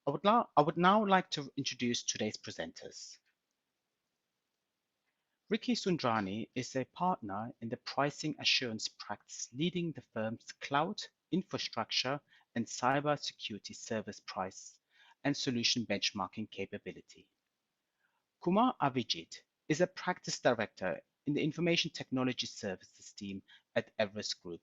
I would now like to introduce today's presenters. Ricky Sundrani is a partner in the pricing assurance practice leading the firm's cloud, infrastructure, and cybersecurity service price and solution benchmarking capability. Kumar Avijit is a practice director in the information technology services team at Everest Group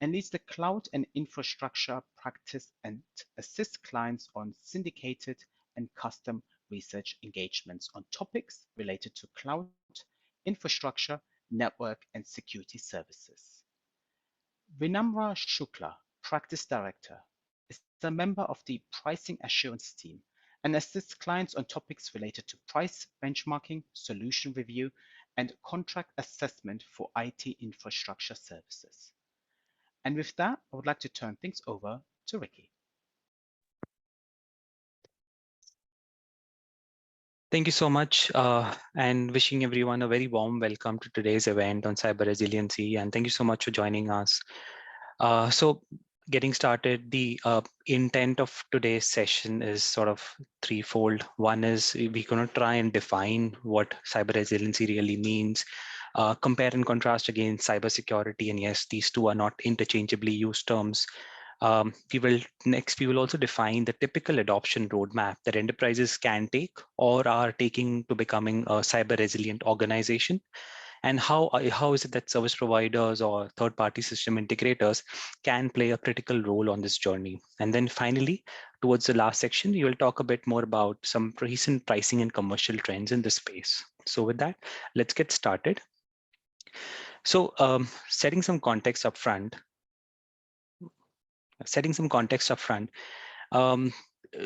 and leads the cloud and infrastructure practice and assists clients on syndicated and custom research engagements on topics related to cloud, infrastructure, network, and security services. Vinamra Shukla, practice director, is a member of the pricing assurance team and assists clients on topics related to price benchmarking, solution review, and contract assessment for IT infrastructure services. And with that, I would like to turn things over to Ricky. Thank you so much, and wishing everyone a very warm welcome to today's event on cyber resiliency. And thank you so much for joining us. So getting started, the intent of today's session is sort of threefold. One is we're going to try and define what cyber resiliency really means, compare and contrast against cybersecurity. And yes, these two are not interchangeably used terms. We will also define the typical adoption roadmap that enterprises can take or are taking to becoming a cyber resilient organization, and how is it that service providers or third-party system integrators can play a critical role on this journey. And then finally, towards the last section, we will talk a bit more about some recent pricing and commercial trends in this space. So with that, let's get started. So setting some context up front,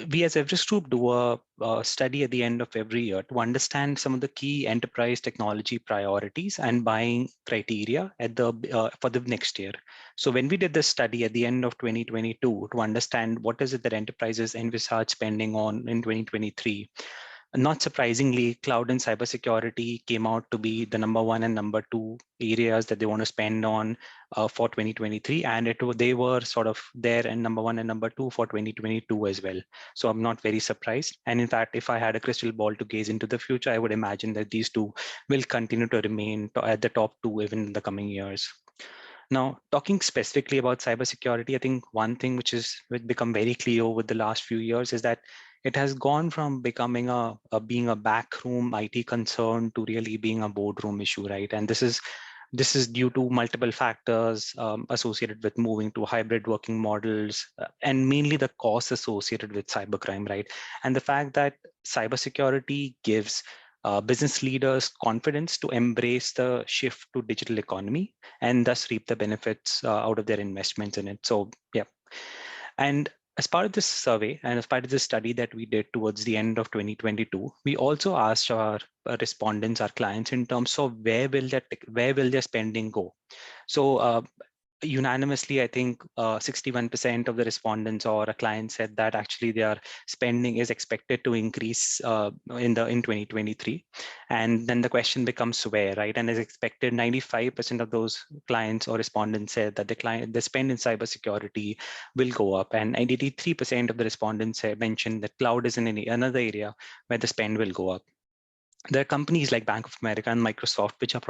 we as Everest Group do a study at the end of every year to understand some of the key enterprise technology priorities and buying criteria at for the next year. So when we did this study at the end of 2022 to understand what is it that enterprises envisage spending on in 2023, not surprisingly, cloud and cybersecurity came out to be the number one and number two areas that they want to spend on for 2023. And they were sort of there and number one and number two for 2022 as well. So I'm not very surprised. And in fact, if I had a crystal ball to gaze into the future, I would imagine that these two will continue to remain at the top two even in the coming years. Now, talking specifically about cybersecurity, I think one thing which become very clear over the last few years is that it has gone from becoming being a backroom IT concern to really being a boardroom issue, right? And this is due to multiple factors associated with moving to hybrid working models and mainly the costs associated with cybercrime, right? And the fact that cybersecurity gives business leaders confidence to embrace the shift to digital economy and thus reap the benefits out of their investments in it. So yeah. And as part of this survey and as part of this study that we did towards the end of 2022, we also asked our respondents, our clients, in terms of where will their spending go. So unanimously, I think 61% of the respondents or a client said that actually their spending is expected to increase in 2023. And then the question becomes where, right? And as expected, 95% of those clients or respondents said that the spend in cybersecurity will go up, and 83% of the respondents mentioned that cloud is in another area where the spend will go up. There are companies like Bank of America and Microsoft which are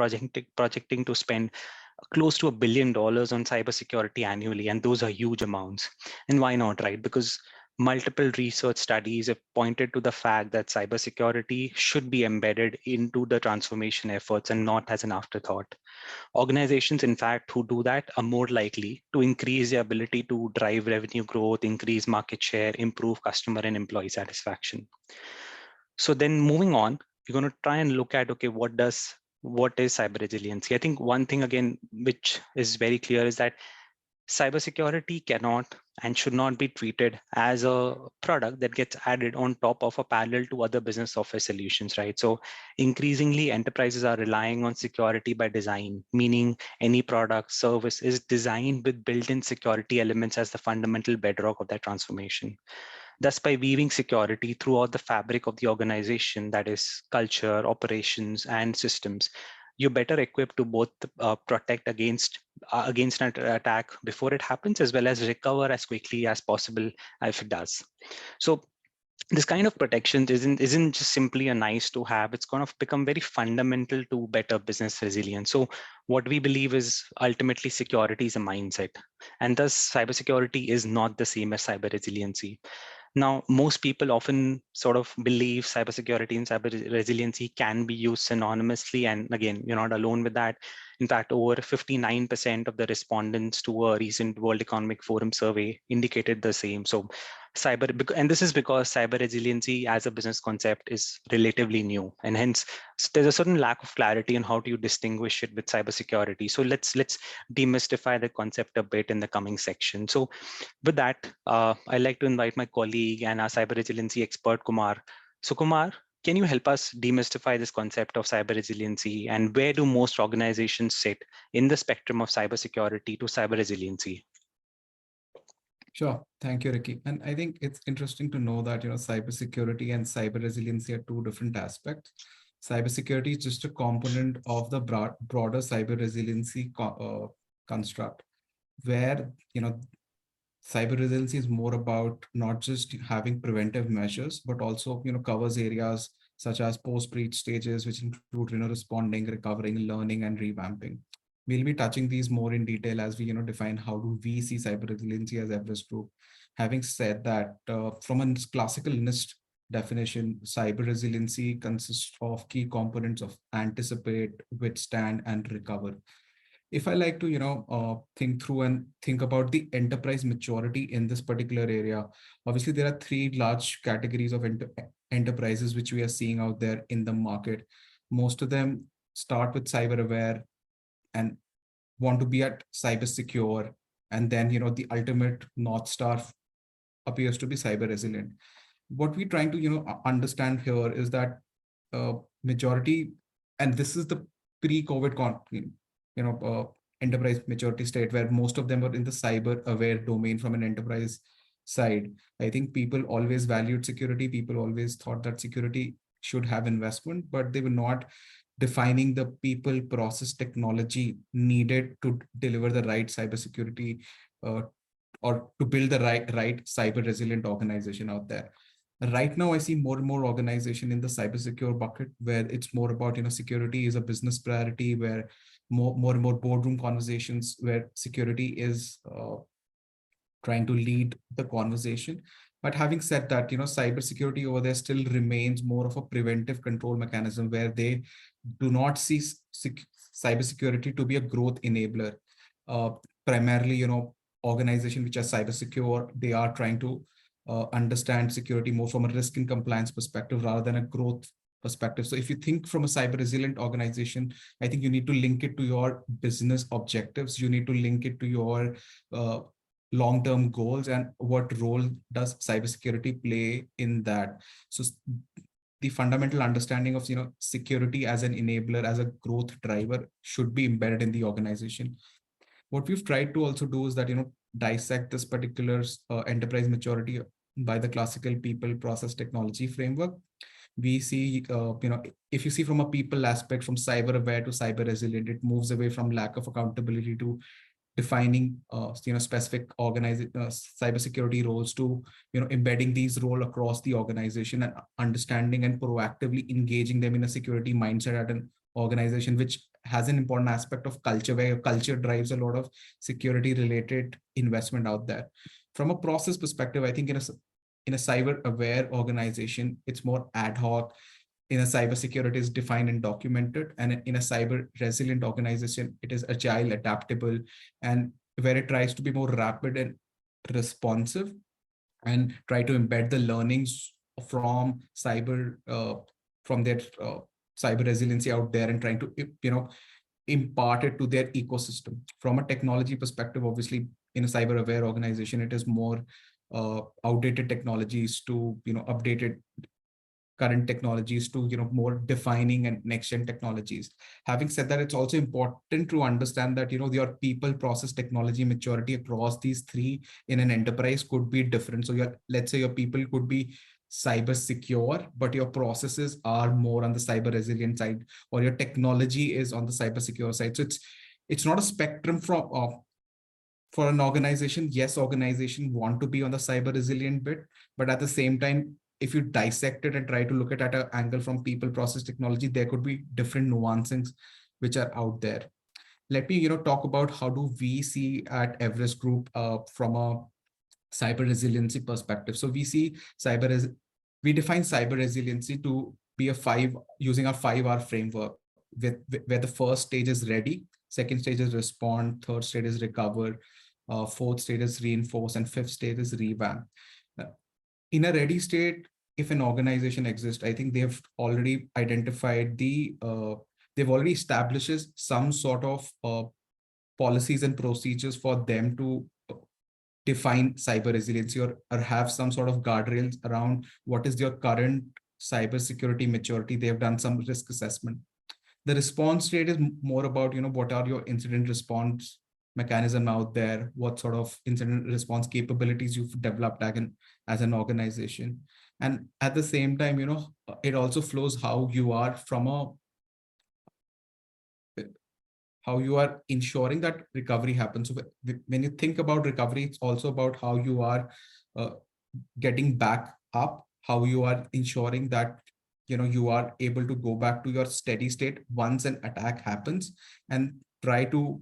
projecting to spend close to $1 billion on cybersecurity annually, and those are huge amounts. And why not, right? Because multiple research studies have pointed to the fact that cybersecurity should be embedded into the transformation efforts and not as an afterthought. Organizations, in fact, who do that are more likely to increase their ability to drive revenue growth, increase market share, improve customer and employee satisfaction. So then moving on, we're going to try and look at, okay, what is cyber resiliency? I think one thing, again, which is very clear is that cybersecurity cannot and should not be treated as a product that gets added on top of a parallel to other business software solutions, right? So increasingly, enterprises are relying on security by design, meaning any product, service is designed with built-in security elements as the fundamental bedrock of that transformation. Thus, by weaving security throughout the fabric of the organization, that is culture, operations, and systems, you're better equipped to both protect against an attack before it happens, as well as recover as quickly as possible if it does. So this kind of protection isn't just simply a nice to have. It's going to become very fundamental to better business resilience. So what we believe is ultimately security is a mindset, and thus cybersecurity is not the same as cyber resiliency. Now, most people often sort of believe cybersecurity and cyber resiliency can be used synonymously. And again, you're not alone with that. In fact, over 59% of the respondents to a recent World Economic Forum survey indicated the same. So and this is because cyber resiliency as a business concept is relatively new, and hence there's a certain lack of clarity on how do you distinguish it with cybersecurity. So let's demystify the concept a bit in the coming section. So with that, I'd like to invite my colleague and our cyber resiliency expert, Kumar. So Kumar, can you help us demystify this concept of cyber resiliency, and where do most organizations sit in the spectrum of cybersecurity to cyber resiliency? Sure. Thank you, Ricky. And I think it's interesting to know that, cybersecurity and cyber resiliency are two different aspects. Cybersecurity is just a component of the broader cyber resiliency construct, where, cyber resiliency is more about not just having preventive measures, but also, covers areas such as post-breach stages, which include, responding, recovering, learning, and revamping. We'll be touching these more in detail as we, define how do we see cyber resiliency as Everest Group. Having said that, from a classical NIST definition, cyber resiliency consists of key components of anticipate, withstand, and recover. If I like to, think through and think about the enterprise maturity in this particular area, obviously there are three large categories of enterprises which we are seeing out there in the market. Most of them start with cyber aware and want to be at cyber secure, and then the ultimate north star appears to be cyber resilient. What we're trying to understand here is that majority, and this is the pre-COVID enterprise maturity state, where most of them were in the cyber aware domain from an enterprise side. I think people always valued security. People always thought that security should have investment, but they were not defining the people, process, technology needed to deliver the right cybersecurity, or to build the right cyber resilient organization out there. Right now, I see more and more organization in the cyber secure bucket, where it's more about, security is a business priority, where more and more boardroom conversations where security is trying to lead the conversation. But having said that, cybersecurity over there still remains more of a preventive control mechanism, where they do not see cybersecurity to be a growth enabler. Primarily, organizations which are cyber secure, they are trying to understand security more from a risk and compliance perspective rather than a growth perspective. So if you think from a cyber resilient organization, I think you need to link it to your business objectives. You need to link it to your long-term goals, and what role does cybersecurity play in that. So the fundamental understanding of security as an enabler, as a growth driver, should be embedded in the organization. What we've tried to also do is that dissect this particular enterprise maturity by the classical people, process, technology framework. We see, if you see from a people aspect, from cyber aware to cyber resilient, it moves away from lack of accountability to defining specific cybersecurity roles, to embedding these roles across the organization, and understanding and proactively engaging them in a security mindset at an organization, which has an important aspect of culture, where culture drives a lot of security related investment out there. From a process perspective, I think in a cyber aware organization, it's more ad hoc. In a cybersecurity, is defined and documented, and in a cyber resilient organization, it is agile, adaptable, and where it tries to be more rapid and responsive, and try to embed the learnings from from their cyber resiliency out there, and trying to impart it to their ecosystem. From a technology perspective, obviously, in a cyber aware organization, it is more outdated technologies to updated current technologies, to more defining and next gen technologies. Having said that, it's also important to understand that your people, process, technology maturity across these three in an enterprise could be different. So let's say your people could be cyber secure, but your processes are more on the cyber resilient side, or your technology is on the cyber secure side. So it's not a spectrum from for an organization. Yes, organization want to be on the cyber resilient bit, but at the same time, if you dissect it and try to look at an angle from people, process, technology, there could be different nuances which are out there. Let me, talk about how do we see at Everest Group from a cyber resiliency perspective. So we define cyber resiliency to be using our 5R framework, where the first stage is ready, second stage is respond, third stage is recover, fourth stage is reinforce, and fifth stage is revamp. Uh, In a ready state, if an organization exists, I think they've already identified they've already established some sort of policies and procedures for them to define cyber resiliency, or have some sort of guardrails around what is your current cybersecurity maturity. They have done some risk assessment. The response rate is more about, what are your incident response mechanism out there, what sort of incident response capabilities you've developed as an organization. And at the same time, it also flows how you are from how you are ensuring that recovery happens. So when you think about recovery, it's also about how you are uh, getting back up, how you are ensuring that you are able to go back to your steady state once an attack happens, and try to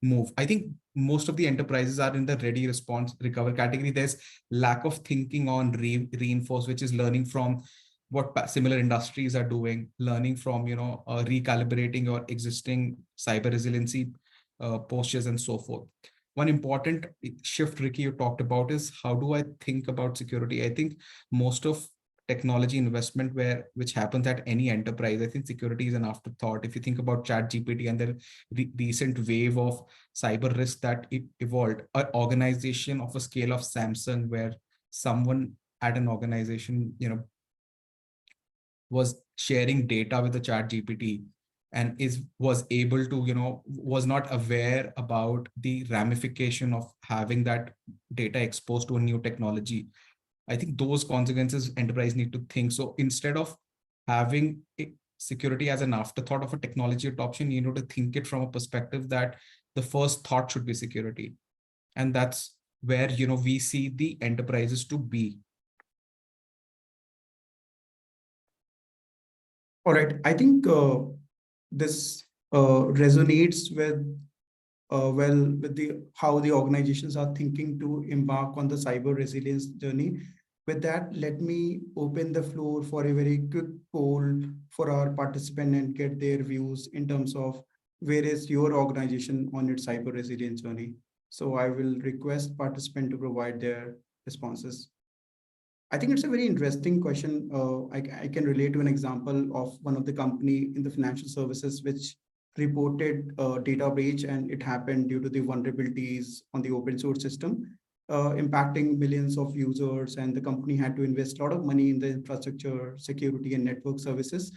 move. I think most of the enterprises are in the ready, response, recover category. There's lack of thinking on reinforce, which is learning from what similar industries are doing, learning from recalibrating your existing cyber resiliency postures and so forth. One important shift, Ricky, you talked about is how do I think about security? I think most of technology investment which happens at any enterprise, I think security is an afterthought. If you think about chat GPT and the recent wave of cyber risk that it evolved, an organization of a scale of Samsung, where someone at an organization was sharing data with the chat GPT, and was able to was not aware about the ramification of having that data exposed to a new technology. I think those consequences enterprise need to think. So instead of having security as an afterthought of a technology adoption, you need to think it from a perspective that the first thought should be security. And that's where we see the enterprises to be. All right. I think this resonates with well with the how the organizations are thinking to embark on the cyber resilience journey. With that, let me open the floor for a very quick poll for our participant and get their views in terms of where is your organization on its cyber resilience journey. So I will request participant to provide their responses. I think it's a very interesting question. I can relate to an example of one of the company in the financial services which reported data breach, and it happened due to the vulnerabilities on the open source system, impacting millions of users, and the company had to invest a lot of money in the infrastructure, security, and network services.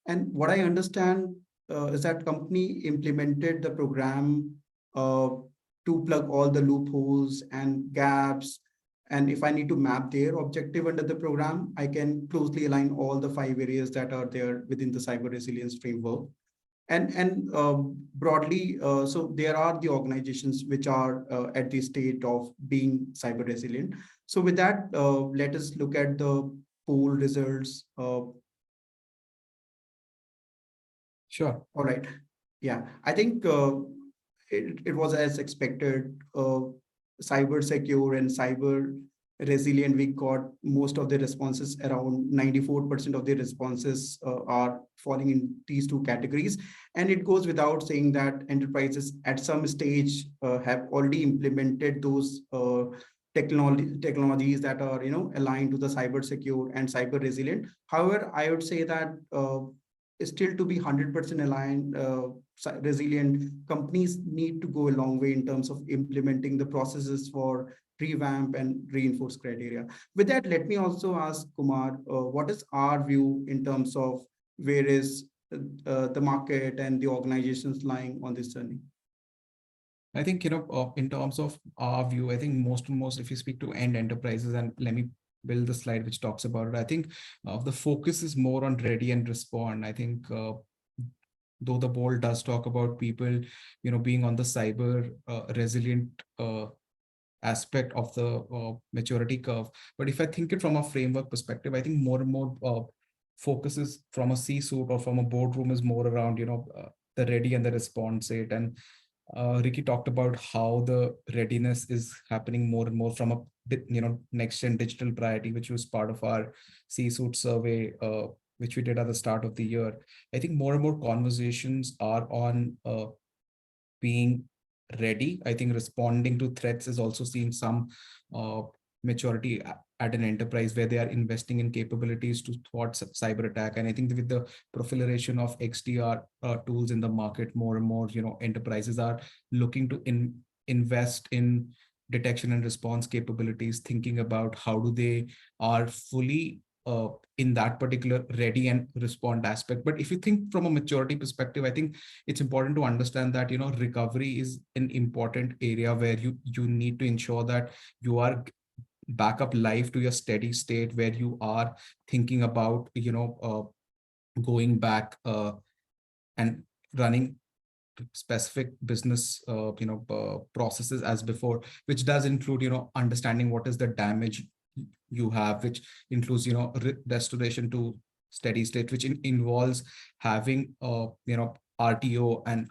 And what I understand is that company implemented the program to plug all the loopholes and gaps, and if I need to map their objective under the program, I can closely align all the 5 areas that are there within the cyber resilience framework. And broadly, so there are the organizations which are at the state of being cyber resilient. So with that, let us look at the poll results. Sure. All right. Yeah, I think it was as expected. Cyber secure and cyber resilient, we got most of the responses, around 94% of the responses are falling in these two categories. And it goes without saying that enterprises at some stage have already implemented those technologies that are aligned to the cyber secure and cyber resilient. However, I would say that still to be 100% aligned, resilient, companies need to go a long way in terms of implementing the processes for revamp and reinforce criteria. With that, let me also ask Kumar, what is our view in terms of where is the market and the organizations lying on this journey? I think, in terms of our view, I think most, if you speak to end enterprises, and let me build the slide which talks about it, I think the focus is more on ready and respond. I think though the bold does talk about people, being on the cyber resilient aspect of the maturity curve. But if I think it from a framework perspective, I think more and more focuses from a C-suite or from a boardroom is more around, the ready and the response rate. And Ricky talked about how the readiness is happening more and more from a next gen digital priority, which was part of our C-suite survey, which we did at the start of the year. I think more and more conversations are on being ready. I think responding to threats is also seeing some maturity at an enterprise where they are investing in capabilities to thwart cyber attack. And I think with the proliferation of XDR tools in the market, more and more enterprises are looking to invest in detection and response capabilities, thinking about how do they are fully in that particular ready and respond aspect. But if you think from a maturity perspective, I think it's important to understand that recovery is an important area where you need to ensure that you are back up live to your steady state, where you are thinking about going back and running specific business processes as before, which does include understanding what is the damage you have, which includes restoration to steady state, which involves having RTO and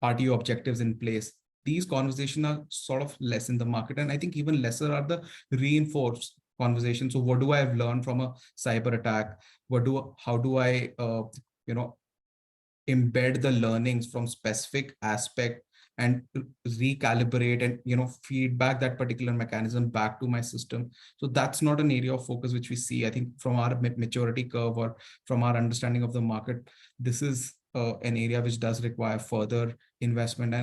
RTO objectives in place. These conversations are sort of less in the market, and I think even lesser are the reinforced conversations. So what do I have learned from a cyber attack? How do I embed the learnings from specific aspect and recalibrate and feedback that particular mechanism back to my system? So that's not an area of focus which we see. I think from our maturity curve or from our understanding of the market, this is an area which does require further investment.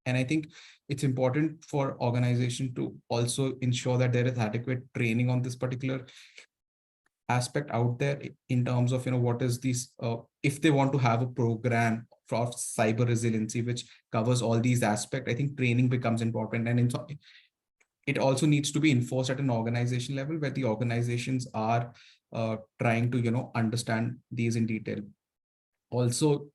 And I think it's important for organization to also ensure that there is adequate training on this particular aspect out there, in terms of what is these if they want to have a program for cyber resiliency which covers all these aspects. I think training becomes important, and it also needs to be enforced at an organization level, where the organizations are trying to understand these in detail. Also,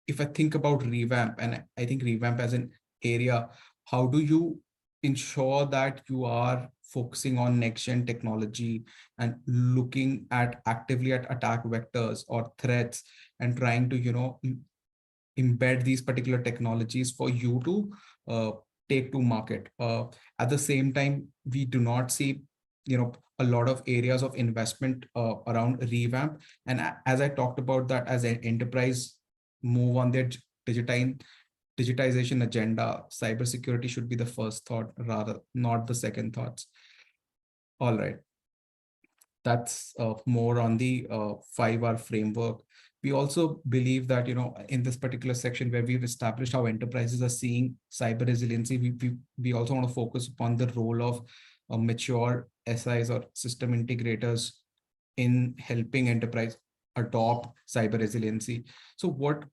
if I think about revamp, and I think revamp as an area, how do you ensure that you are focusing on next gen technology and looking at actively at attack vectors or threats, and trying to embed these particular technologies for you to take to market. At the same time, we do not see a lot of areas of investment around revamp. And as I talked about that, as an enterprise move on their digitization agenda, cybersecurity should be the first thought, rather not the second thoughts. All right. That's more on the 5R framework. We also believe that, in this particular section where we've established how enterprises are seeing cyber resiliency, we also want to focus upon the role of mature SIs or system integrators in helping enterprise adopt cyber resiliency. So what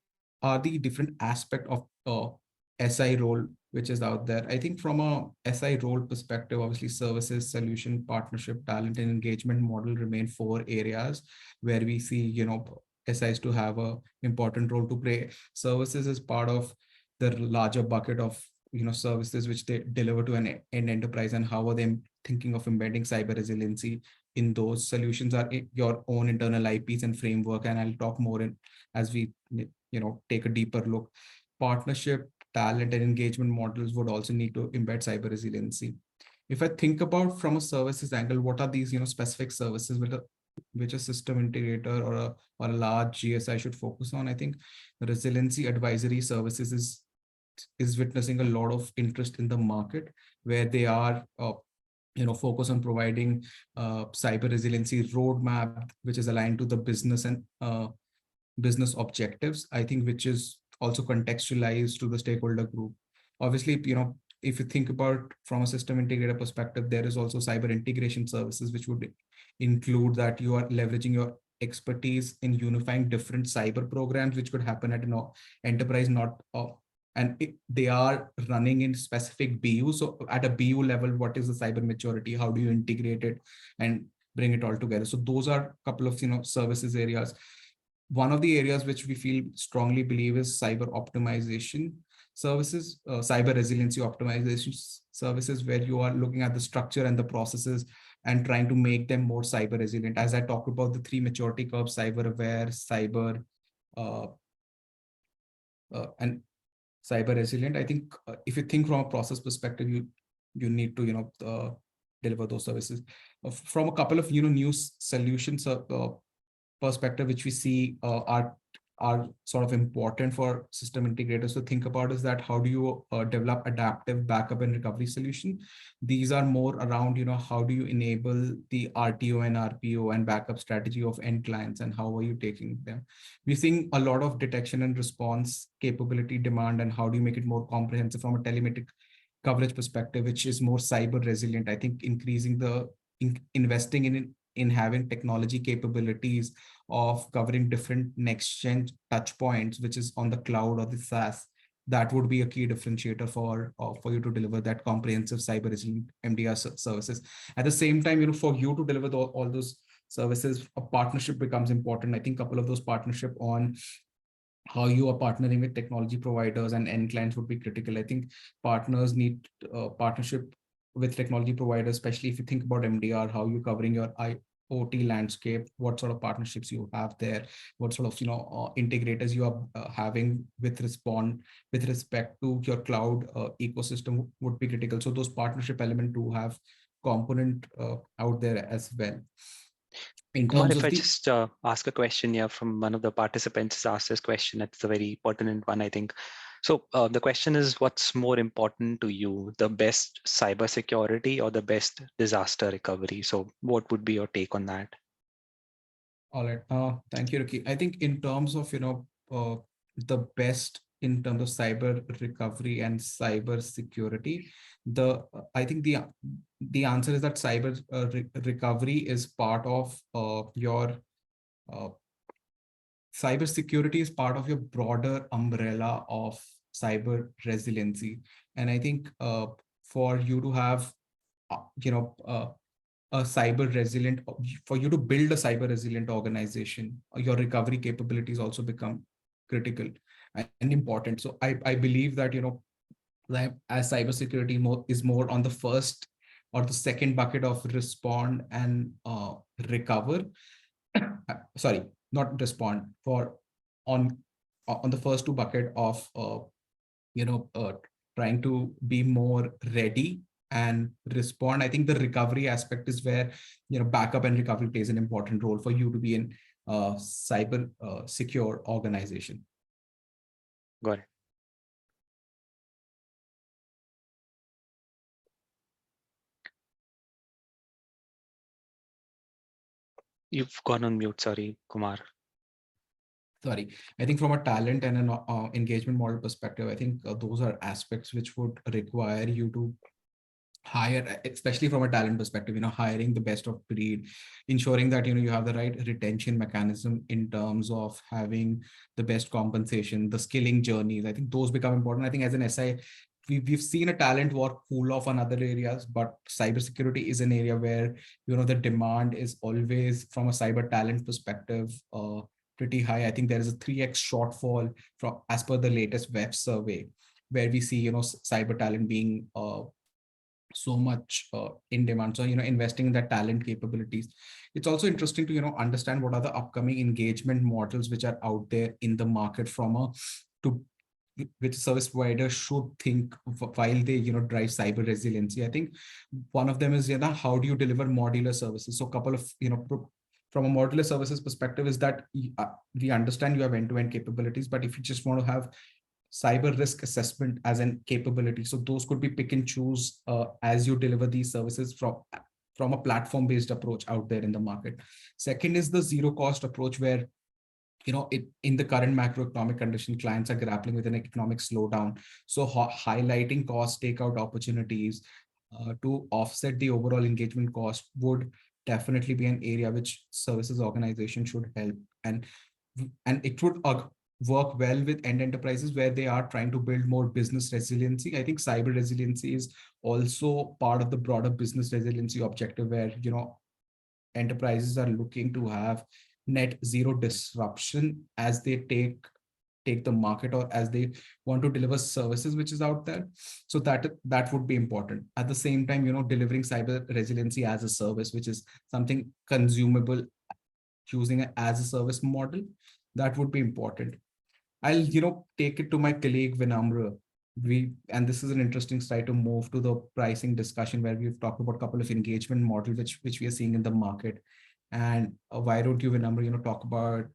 are the different aspects of SI role which is out there? I think from a SI role perspective, obviously services, solution, partnership, talent, and engagement model remain 4 areas where we see SIs to have a important role to play. Services is part of the larger bucket of services which they deliver to an enterprise, and how are they thinking of embedding cyber resiliency in those solutions are your own internal IPs and framework, and I'll talk more in as we take a deeper look. Partnership, talent, and engagement models would also need to embed cyber resiliency. If I think about from a services angle, what are these specific services which a system integrator or a large GSI should focus on? I think resiliency advisory services is witnessing a lot of interest in the market, where they are focus on providing cyber resiliency roadmap which is aligned to the business and business objectives, I think, which is also contextualized to the stakeholder group. Obviously, if you think about from a system integrator perspective, there is also cyber integration services which would include that you are leveraging your expertise in unifying different cyber programs which could happen at an enterprise, they are running in specific BU. So at a BU level, what is the cyber maturity? How do you integrate it and bring it all together? So those are a couple of services areas. One of the areas which we feel strongly believe is cyber optimization services, cyber resiliency optimization services where you are looking at the structure and the processes and trying to make them more cyber resilient. As I talked about the 3 maturity curves: cyber aware, cyber uh, and cyber resilient. I think if you think from a process perspective, you need to deliver those services from a couple of new solutions perspective, which we see are sort of important for system integrators to think about, is that how do you develop adaptive backup and recovery solution. These are more around how do you enable the RTO and RPO and backup strategy of end clients, and how are you taking them. We're seeing a lot of detection and response capability demand, and how do you make it more comprehensive from a telematic coverage perspective, which is more cyber resilient. I think increasing the investing in having technology capabilities of covering different next gen touch points, which is on the cloud or the SaaS, that would be a key differentiator for you to deliver that comprehensive cyber resilient MDR services. At the same time, for you to deliver all those services, a partnership becomes important. I think a couple of those partnership on how you are partnering with technology providers and end clients would be critical. I think partners need partnership with technology providers, especially if you think about MDR, how you're covering your IoT landscape, what sort of partnerships you have there, what sort of integrators you are having with respect to your cloud ecosystem would be critical. So those partnership element do have component out there as well. In Kumar, terms if of I the just ask a question here from one of the participants asked this question, it's a very pertinent one, I think. So the question is, what's more important to you, the best cybersecurity or the best disaster recovery? So what would be your take on that? All right. Thank you, Ricky. I think in terms of, the best in terms of cyber recovery and cyber security, I think the answer is that cyber recovery is part of your cyber security is part of your broader umbrella of cyber resiliency. And I think for you to have, a cyber resilient, for you to build a cyber resilient organization, your recovery capabilities also become critical and important. So I believe that, as cybersecurity is more on the first or the second bucket of respond and recover. Sorry, not respond, for on the first two bucket of trying to be more ready and respond. I think the recovery aspect is where backup and recovery plays an important role for you to be in cyber secure organization. Got it. You've gone on mute, sorry, Kumar. Sorry, I think from a talent and an engagement model perspective, I think those are aspects which would require you to hire, especially from a talent perspective, hiring the best of breed, ensuring that you have the right retention mechanism in terms of having the best compensation, the skilling journeys. I think those become important. I think as an SI, we've seen a talent war cool off on other areas, but cybersecurity is an area where the demand is always, from a cyber talent perspective, pretty high. I think there is a 3x shortfall from as per the latest web survey, where we see cyber talent being so much in demand. So investing in that talent capabilities. It's also interesting to understand what are the upcoming engagement models which are out there in the market which service providers should think while they drive cyber resiliency. I think one of them is how do you deliver modular services. So a couple of from a modular services perspective is that we understand you have end-to-end capabilities, but if you just want to have cyber risk assessment as an capability, so those could be pick and choose as you deliver these services from a platform based approach out there in the market. Second is the zero cost approach, where in the current macroeconomic condition, clients are grappling with an economic slowdown. So highlighting cost takeout opportunities to offset the overall engagement cost would definitely be an area which services organization should help. And it would work well with end enterprises where they are trying to build more business resiliency. I think cyber resiliency is also part of the broader business resiliency objective, where enterprises are looking to have net zero disruption as they take take the market, or as they want to deliver services which is out there. So that would be important. At the same time, delivering cyber resiliency as a service, which is something consumable, choosing it as a service model, that would be important. I'll, take it to my colleague Vinamra. And this is an interesting slide to move to the pricing discussion, where we've talked about a couple of engagement model which we are seeing in the market. And why don't you, Vinamra, talk about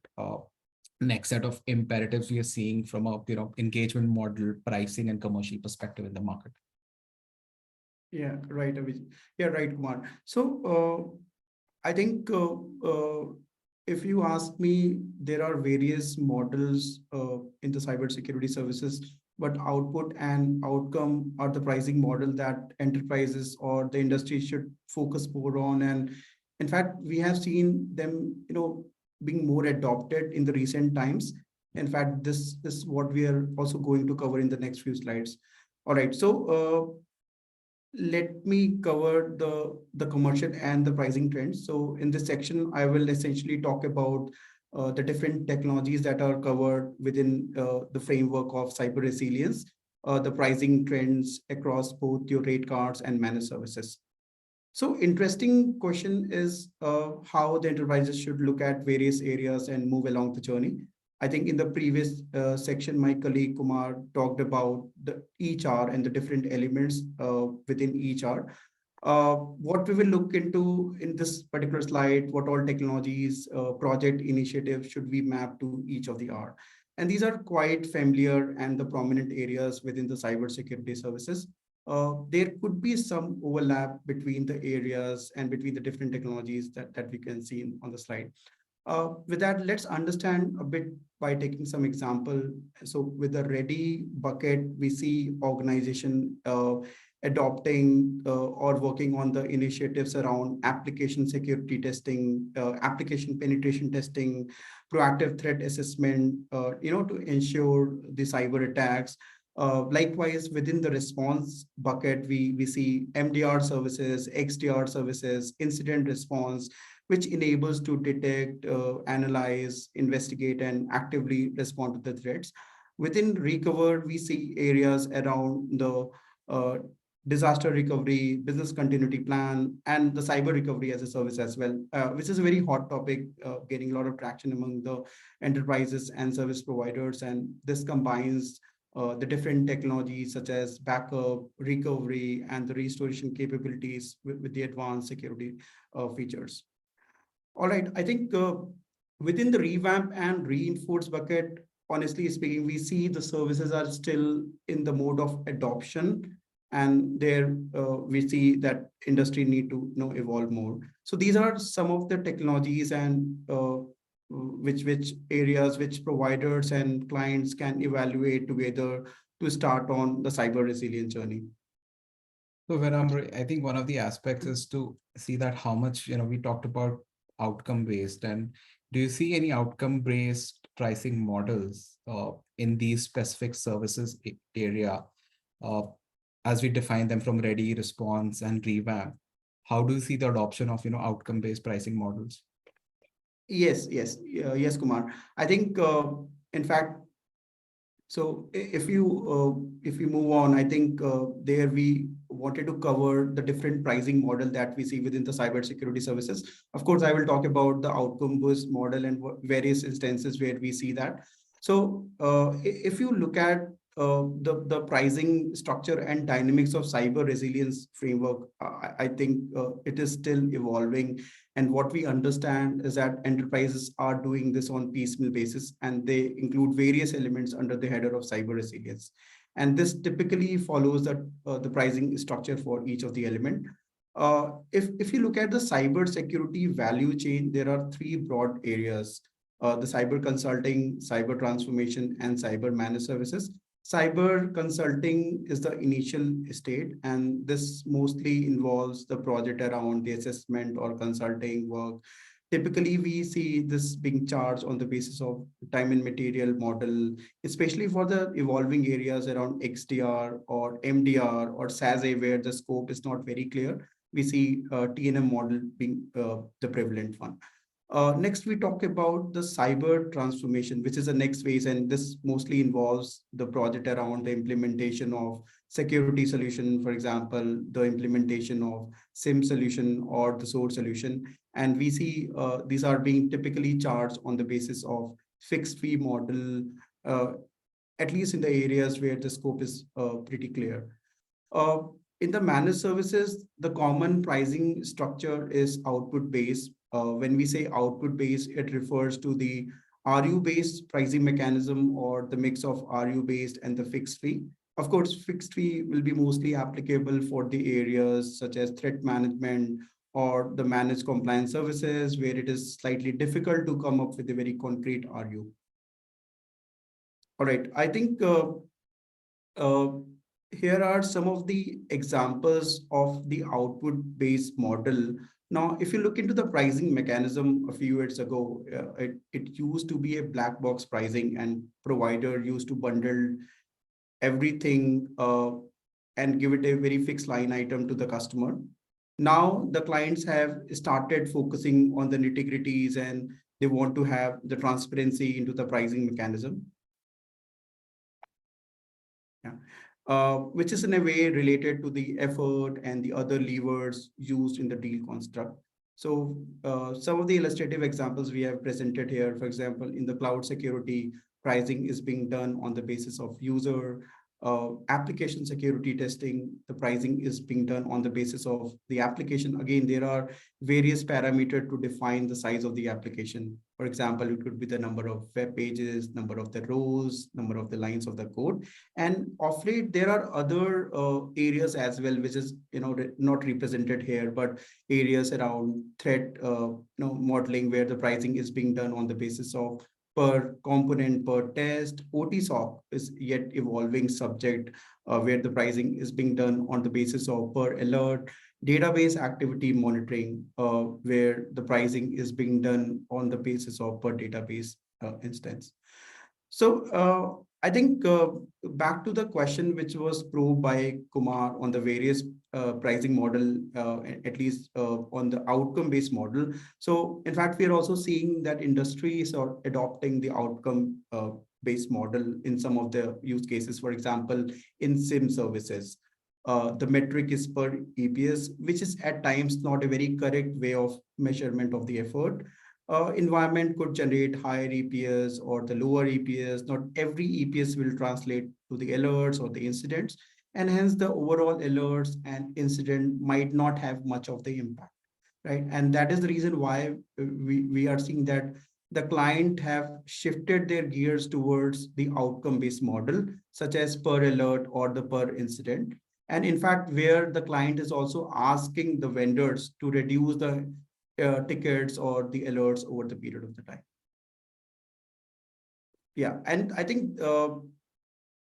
next set of imperatives we are seeing from a engagement model, pricing, and commercial perspective in the market. Yeah, right, Abhijit. Yeah, right, Kumar. So I think if you ask me, there are various models in the cybersecurity services, but output and outcome are the pricing model that enterprises or the industry should focus more on. And in fact, we have seen them, being more adopted in the recent times. In fact, this is what we are also going to cover in the next few slides. All right, so let me cover the commercial and the pricing trends. So in this section, I will essentially talk about the different technologies that are covered within the framework of cyber resilience, the pricing trends across both your rate cards and managed services. So interesting question is how the enterprises should look at various areas and move along the journey. I think in the previous section, my colleague Kumar talked about each R and the different elements within each R. What we will look into in this particular slide, what all technologies, project initiatives should we map to each of the R. And these are quite familiar and the prominent areas within the cybersecurity services. There could be some overlap between the areas and between the different technologies that we can see on the slide. With that, let's understand a bit by taking some example. So with the ready bucket, we see organization adopting or working on the initiatives around application security testing, application penetration testing, proactive threat assessment, to ensure the cyber attacks. Likewise, within the response bucket, we see MDR services, XDR services, incident response, which enables to detect, analyze, investigate, and actively respond to the threats. Within recover, we see areas around the disaster recovery, business continuity plan, and the cyber recovery as a service as well, which is a very hot topic, getting a lot of traction among the enterprises and service providers. And this combines the different technologies such as backup, recovery, and the restoration capabilities with the advanced security features. All right, I think within the revamp and reinforce bucket, honestly speaking, we see the services are still in the mode of adoption, and there we see that industry need to evolve more. So these are some of the technologies and which areas, which providers and clients can evaluate together to start on the cyber resilience journey. So I think one of the aspects is to see that how much, we talked about outcome based, and do you see any outcome based pricing models in these specific services area as we define them from ready, response, and revamp? How do you see the adoption of outcome based pricing models? Yes, Kumar. I think in fact, so if you move on, I think there we wanted to cover the different pricing model that we see within the cybersecurity services. Of course, I will talk about the outcome-based model and various instances where we see that. So if you look at the pricing structure and dynamics of cyber resilience framework, I think it is still evolving. And what we understand is that enterprises are doing this on piecemeal basis, and they include various elements under the header of cyber resilience. And this typically follows the pricing structure for each of the element. If you look at the cyber security value chain, there are three broad areas: the cyber consulting, cyber transformation, and cyber managed services. Cyber consulting is the initial state, and this mostly involves the project around the assessment or consulting work. Typically, we see this being charged on the basis of time and material model, especially for the evolving areas around XDR or MDR or SASE, where the scope is not very clear. We see T&M model being the prevalent one. Next, we talk about the cyber transformation, which is the next phase, and this mostly involves the project around the implementation of security solution, for example, the implementation of SIM solution or the SOAR solution. And we see these are being typically charged on the basis of fixed fee model, uh, at least in the areas where the scope is pretty clear. Uh, in the managed services, the common pricing structure is output based. When we say output based, it refers to the RU based pricing mechanism or the mix of RU based and the fixed fee. Of course, fixed fee will be mostly applicable for the areas such as threat management or the managed compliance services, where it is slightly difficult to come up with a very concrete RU. All right, I think uh, here are some of the examples of the output-based model. Now, if you look into the pricing mechanism a few years ago, it used to be a black box pricing, and provider used to bundle everything and give it a very fixed line item to the customer. Now, the clients have started focusing on the nitty-gritties, and they want to have the transparency into the pricing mechanism. Yeah. Which is in a way related to the effort and the other levers used in the deal construct. So some of the illustrative examples we have presented here, for example, in the cloud security, pricing is being done on the basis of user. Application security testing, the pricing is being done on the basis of the application. Again, there are various parameters to define the size of the application. For example, it could be the number of web pages, number of the rows, number of the lines of the code. And of late, there are other areas as well, which is not represented here, but areas around threat modeling, where the pricing is being done on the basis of per component per test. OT-SOC is yet evolving subject, where the pricing is being done on the basis of per alert. Database activity monitoring, where the pricing is being done on the basis of per database instance. So I think back to the question which was probed by Kumar on the various pricing model, at least on the outcome-based model. So in fact, we are also seeing that industries are adopting the outcome-based model in some of the use cases. For example, in SIM services, the metric is per EPS, which is at times not a very correct way of measurement of the effort. Environment could generate higher EPS or the lower EPS. Not every EPS will translate to the alerts or the incidents, and hence the overall alerts and incident might not have much of the impact, right? And that is the reason why we are seeing that the client have shifted their gears towards the outcome-based model, such as per alert or the per incident. And in fact, where the client is also asking the vendors to reduce the tickets or the alerts over the period of the time. Yeah, and I think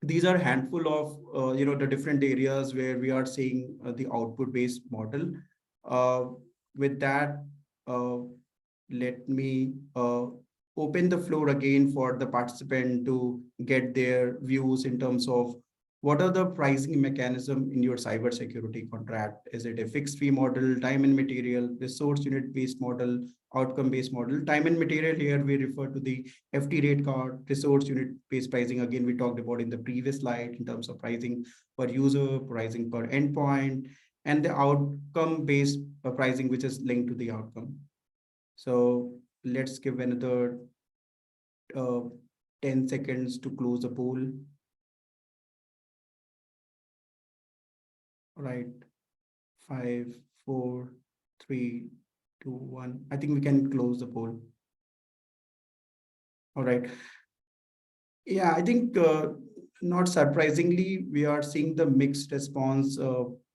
these are a handful of the different areas where we are seeing the output-based model. With that, let me open the floor again for the participant to get their views in terms of what are the pricing mechanism in your cybersecurity contract? Is it a fixed fee model, time and material, resource unit based model, outcome based model? Time and material here we refer to the FT rate card, resource unit based pricing. Again, we talked about in the previous slide in terms of pricing per user, pricing per endpoint, and the outcome based pricing, which is linked to the outcome. So let's give another 10 seconds to close the poll. All right, 5, 4, 3, 2, 1. I think we can close the poll. All right. Yeah, I think not surprisingly, we are seeing the mixed response.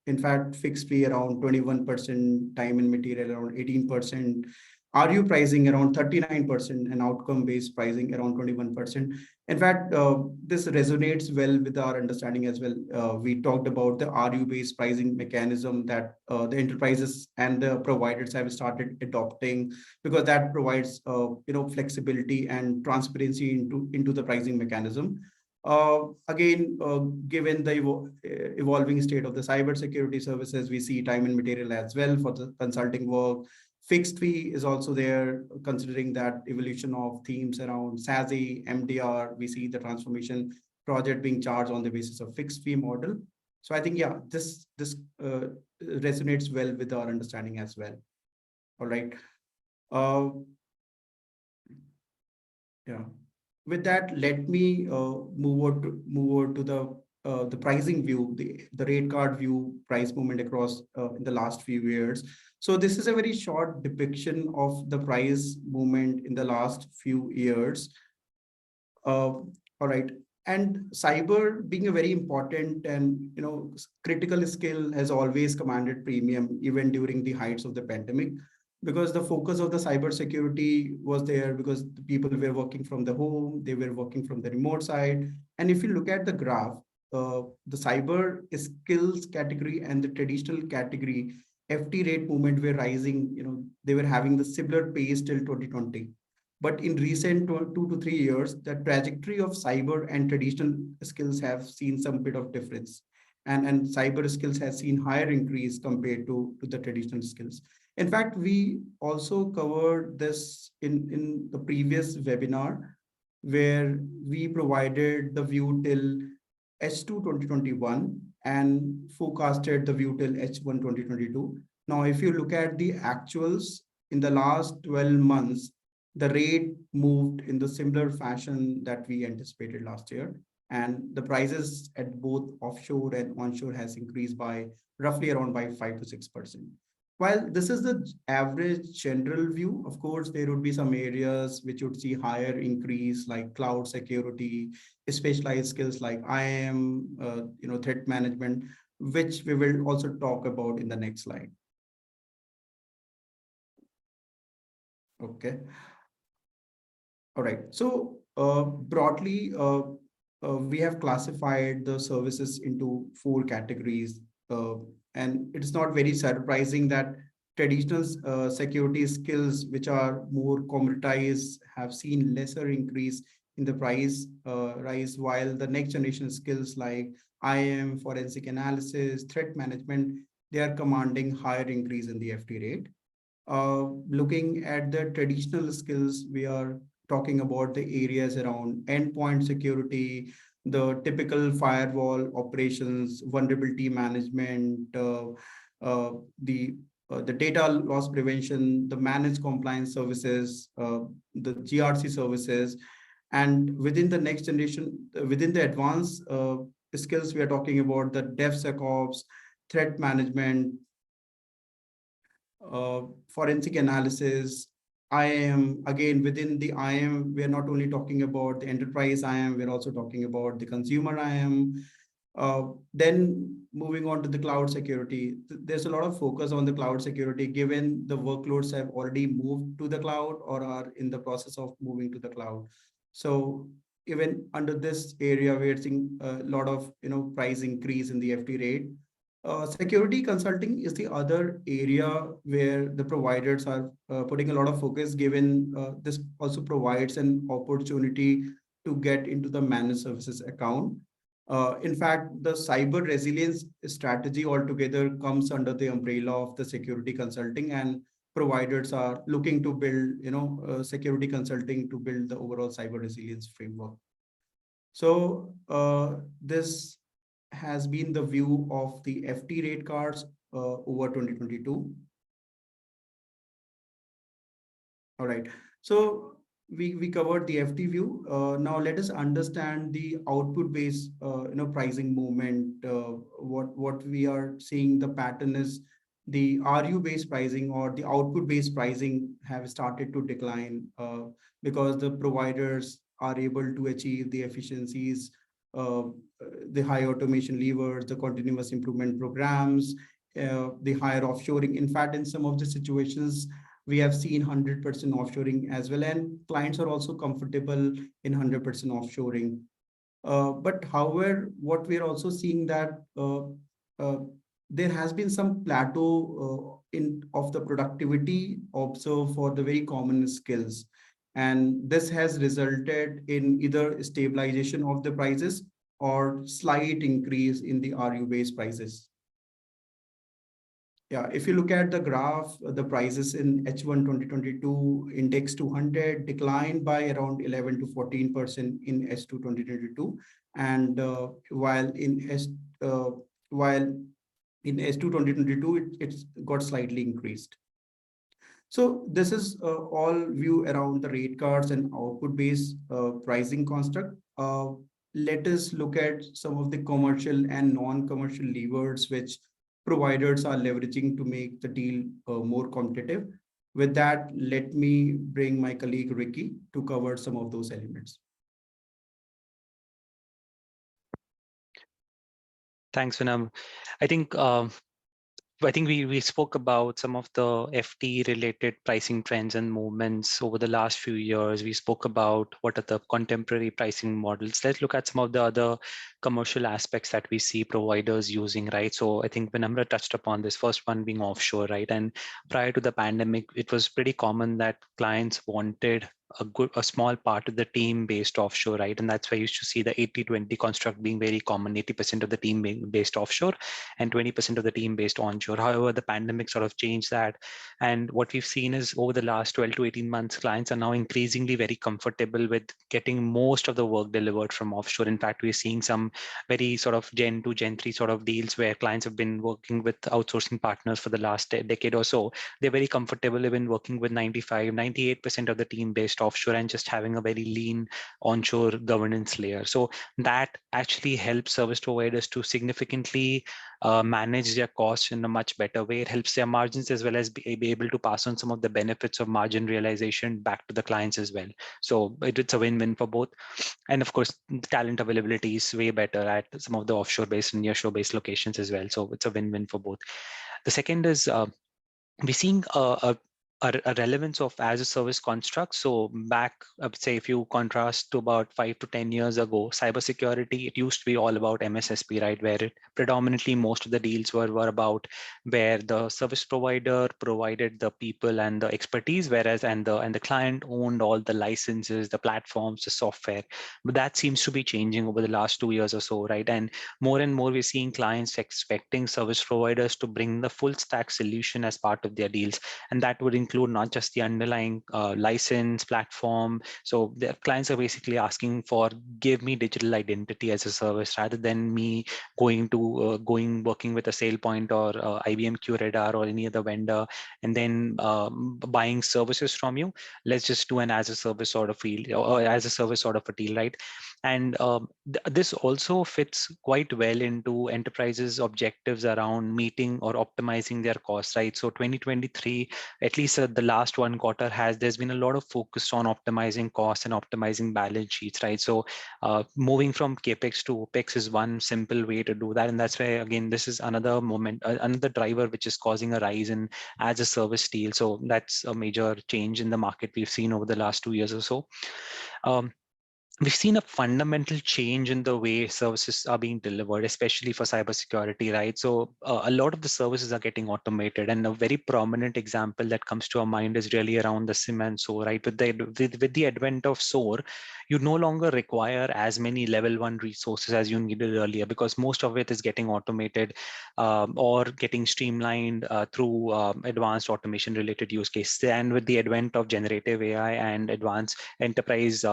In fact, fixed fee around 21%, time and material around 18%, RU pricing around 39%, and outcome-based pricing around 21%. In fact, this resonates well with our understanding as well. We talked about the RU-based pricing mechanism that the enterprises and the providers have started adopting, because that provides flexibility and transparency into the pricing mechanism. Again, given the evolving state of the cybersecurity services, we see time and material as well for the consulting work. Fixed fee is also there, considering that evolution of themes around SASE, MDR. We see the transformation project being charged on the basis of fixed fee model. So I think, yeah, this resonates well with our understanding as well. All right. Uh, yeah. With that, let me move over to the pricing view, the rate card view, price movement across in the last few years. So this is a very short depiction of the price movement in the last few years. All right. And cyber being a very important and critical skill has always commanded premium even during the heights of the pandemic, because the focus of the cyber security was there because the people were working from the home, they were working from the remote side. And if you look at the graph, the cyber skills category and the traditional category FT rate movement were rising. They were having the similar pace till 2020. But in recent 2 to 3 years, the trajectory of cyber and traditional skills have seen some bit of difference. And cyber skills has seen higher increase compared to the traditional skills. In fact, we also covered this in the previous webinar, where we provided the view till H2 2021 and forecasted the view till H1 2022. Now, if you look at the actuals in the last 12 months, the rate moved in the similar fashion that we anticipated last year. And the prices at both offshore and onshore has increased by roughly around by 5 to 6%. While this is the average general view, of course, there would be some areas which would see higher increase like cloud security, specialized skills like IAM, threat management, which we will also talk about in the next slide. Okay. All right. So broadly, we have classified the services into 4 categories. And it's not very surprising that traditional security skills, which are more commoditized, have seen lesser increase in the price rise, while the next generation skills like IAM, forensic analysis, threat management, they are commanding higher increase in the FT rate. Looking at the traditional skills, we are talking about the areas around endpoint security, the typical firewall operations, vulnerability management, the data loss prevention, the managed compliance services, the GRC services. And within the next generation, within the advanced skills, we are talking about the DevSecOps, threat management, forensic analysis, IAM. Again, within the IAM, we are not only talking about the enterprise IAM, we're also talking about the consumer IAM. Then moving on to the cloud security, there's a lot of focus on the cloud security, given the workloads have already moved to the cloud or are in the process of moving to the cloud. So even under this area, we're seeing a lot of price increase in the FT rate. Security consulting is the other area where the providers are putting a lot of focus, given this also provides an opportunity to get into the managed services account. In fact, the cyber resilience strategy altogether comes under the umbrella of the security consulting, and providers are looking to build, security consulting to build the overall cyber resilience framework. So this has been the view of the FT rate cards over 2022. All right. So we covered the FT view. Now let us understand the output-based pricing movement. What we are seeing, the pattern is the RU-based pricing or the output-based pricing have started to decline because the providers are able to achieve the efficiencies, the high automation levers, the continuous improvement programs, the higher offshoring. In fact, in some of the situations, we have seen 100% offshoring as well, and clients are also comfortable in 100% offshoring. But however, what we are also seeing that there has been some plateau of the productivity observed for the very common skills. And this has resulted in either stabilization of the prices or slight increase in the RU-based prices. Yeah, if you look at the graph, the prices in H1 2022 index 200 declined by around 11 to 14% in S2 2022, and while in S2 2022 it's got slightly increased. So this is all view around the rate cards and output-based pricing construct. Let us look at some of the commercial and non-commercial levers which providers are leveraging to make the deal more competitive. With that, let me bring my colleague Ricky to cover some of those elements. Thanks, Vinam. I think we spoke about some of the FT related pricing trends and movements over the last few years. We spoke about what are the contemporary pricing models. Let's look at some of the other commercial aspects that we see providers using, right? So I think Vinamra touched upon this, first one being offshore, right? And prior to the pandemic, it was pretty common that clients wanted a small part of the team based offshore, right? And that's why you used to see the 80-20 construct being very common, 80% of the team being based offshore and 20% of the team based onshore. However, the pandemic sort of changed that. And what we've seen is over the last 12 to 18 months, clients are now increasingly very comfortable with getting most of the work delivered from offshore. In fact, we're seeing some very sort of Gen 2, Gen 3 sort of deals where clients have been working with outsourcing partners for the last decade or so. They're very comfortable even working with 95, 98% of the team based offshore and just having a very lean onshore governance layer. So that actually helps service providers to significantly manage their costs in a much better way. It helps their margins as well as be able to pass on some of the benefits of margin realization back to the clients as well. So it's a win-win for both. And of course, the talent availability is way better at some of the offshore-based and nearshore-based locations as well. So it's a win-win for both. The second is we're seeing a relevance of as a service construct. So back, I would say if you contrast to about 5 to 10 years ago, cybersecurity, it used to be all about MSSP, right? Where predominantly most of the deals were about where the service provider provided the people and the expertise, whereas and the client owned all the licenses, the platforms, the software. But that seems to be changing over the last 2 years or so, right? And more we're seeing clients expecting service providers to bring the full stack solution as part of their deals. And that would include not just the underlying license platform. So the clients are basically asking for give me digital identity as a service rather than me working with a SailPoint or IBM QRadar or any other vendor and then buying services from you. Let's just do an as a service sort of field or as a service sort of a deal, right? And this also fits quite well into enterprises' objectives around meeting or optimizing their costs, right? So 2023, at least the last one quarter there's been a lot of focus on optimizing costs and optimizing balance sheets, right? So moving from CapEx to OpEx is one simple way to do that. And that's why, again, this is another another driver which is causing a rise in as a service deal. So that's a major change in the market we've seen over the last 2 years or so. We've seen a fundamental change in the way services are being delivered, especially for cybersecurity, right? So a lot of the services are getting automated, and a very prominent example that comes to our mind is really around the SIM and SOAR, right? With the advent of SOAR, you no longer require as many level 1 resources as you needed earlier because most of it is getting automated or getting streamlined through advanced automation related use cases. And with the advent of generative AI and advanced enterprise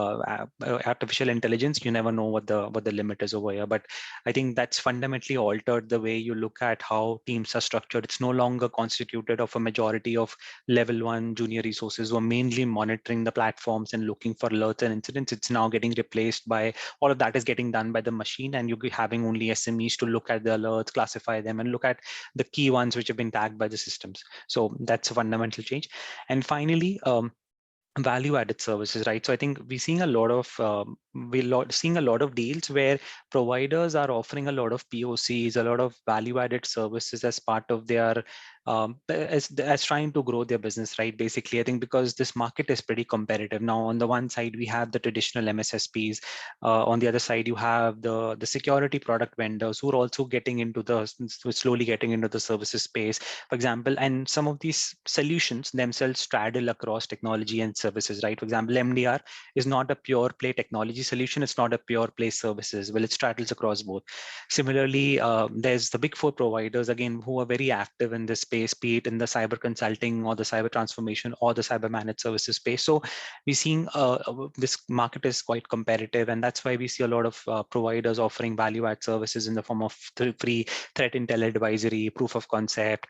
artificial intelligence, you never know what the limit is over here. But I think that's fundamentally altered the way you look at how teams are structured. It's no longer constituted of a majority of level 1 junior resources who are mainly monitoring the platforms and looking for alerts and incidents. It's now getting replaced by all of that is getting done by the machine, and you'll be having only SMEs to look at the alerts, classify them, and look at the key ones which have been tagged by the systems. So that's a fundamental change. And finally, value added services, right? So I think we're seeing a lot of deals where providers are offering a lot of POCs, a lot of value added services as part of their as trying to grow their business, right? Basically, I think because this market is pretty competitive now. On the one side, we have the traditional MSSPs. On the other side, you have the security product vendors who are also slowly getting into the services space, for example. And some of these solutions themselves straddle across technology and services, right? For example, MDR is not a pure play technology technology solution. It's not a pure play services. Well, it straddles across both. Similarly, there's the big four providers, again, who are very active in this space, be it in the cyber consulting or the cyber transformation or the cyber managed services space. So we're seeing this market is quite competitive, and that's why we see a lot of providers offering value add services in the form of free threat intel advisory, proof of concept,